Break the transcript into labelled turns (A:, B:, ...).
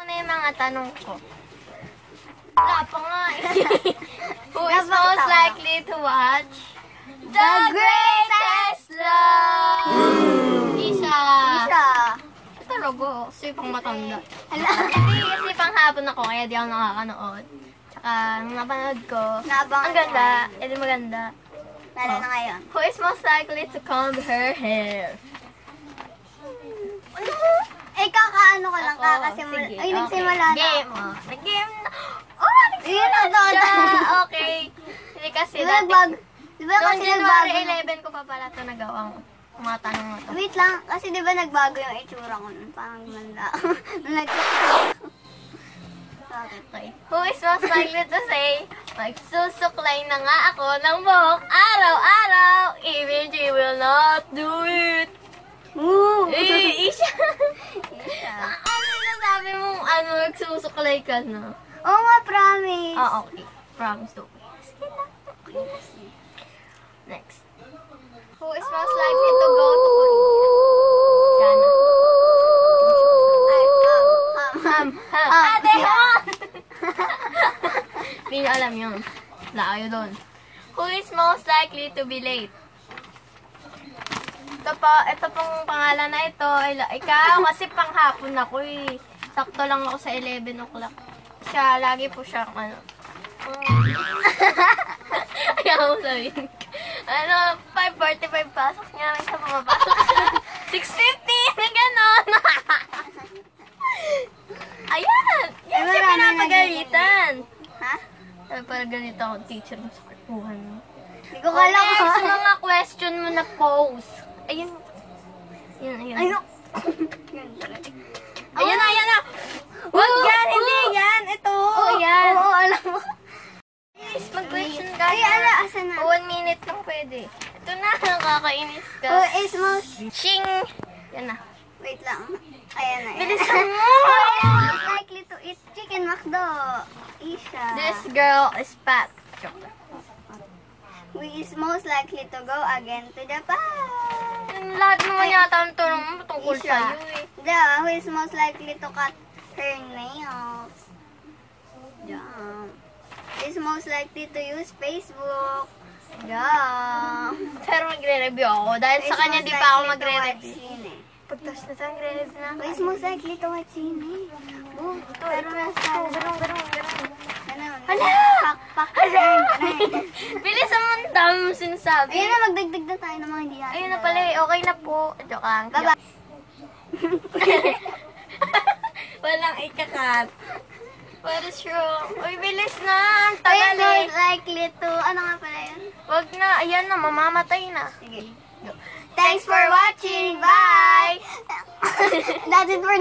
A: na yung mga tanong ko. Wala pa nga eh. Who is most likely to watch The Greatest Love? Isa. Talaga, kasi pang matanda. Hindi, kasi pang hapon ako, kaya di ako nakakanood. Tsaka, nung napanood ko, ang ganda. Edi maganda.
B: Lalo na ngayon.
A: Who is most likely to comb her hair? Ano?
B: Eh, kakaano ka lang, kakasimula.
A: Sige,
B: Ay,
A: okay.
B: nagsimula na.
A: Game, oh. Nag-game na. Oh, nagsimula siya. Okay. Hindi kasi
B: Di ba
A: dati.
B: nagbag... Di ba
A: Noong
B: kasi
A: January
B: nagbago...
A: 11 ko pa pala ito nagawang mga tanong mo to.
B: Wait lang, kasi di ba nagbago yung itsura ko nun? Parang gumanda. Bakit?
A: Okay. Who is most likely to say, magsusuklay na nga ako ng buhok araw-araw, even she will not do it.
B: Woo!
A: Eh, Isha.
B: Isha.
A: Ano na sabi mong nagsusuklay ka na?
B: Oo nga, promise.
A: Okay. Promise to. Next. Who is most likely to go to Korea? Yana.
B: Ay,
A: Ham. Ate, ham! Hindi niyo alam yun. Wala kayo doon. Who is most likely to be late? Ito pong pangalan na ito. Ikaw, kasi panghapon ako eh. Sakto lang ako sa 11 o'clock. Siya, lagi po siya, ayaw mo sabihin. 5:45 pasok niya lang siya pumapasok. 6:50! Na gano'n! Ayan! Yan siya pinapagalitan.
B: Ha?
A: Pinapagalitan ako, teacher mo sa katuhan mo.
B: Hindi ko kala ko.
A: Next, mga question mo na pose. Ayun. Ayun.
B: Ay, no.
A: Ayan na. Wag yan, hindi yan. Ito. Yan.
B: Oo, alam mo.
A: Please, mag-question ka.
B: Ay, ala, asan na?
A: 1 minute lang pwede. Ito na, nakakainis ka.
B: Who is most...
A: Ching! Yan na.
B: Wait lang. Ayan na.
A: Bilisan mo!
B: Who is most likely to eat chicken McDo? Isha.
A: This girl is fat.
B: Who is most likely to go again to Japan?
A: Lahat naman yata ang tanong mo tungkol
B: Isha.
A: sa'yo eh.
B: Who is most likely to cut her nails? Who is most likely to use Facebook?
A: Pero magre-review ako. Dahil sa kanya di pa ako magre-review. Pagtas na tayo, magre-review na.
B: Who is most likely to watch sine? Oh, pero nasa... Ganun.
A: Hala!
B: Pak, ganun.
A: Bilis ang dami mo sinasabi.
B: Ayun na, magdagdag na tayo ng mga hindi natin.
A: Ayun na pala eh. Okay na po. Joke lang.
B: Baba.
A: Walang ikakat. What is wrong? Uy, bilis na. Ang
B: Who
A: tagal
B: is
A: eh.
B: most likely to... Ano nga pala yun?
A: Wag na. Ayan na. Mamamatay na.
B: Sige. Thanks for watching. Bye! That's it for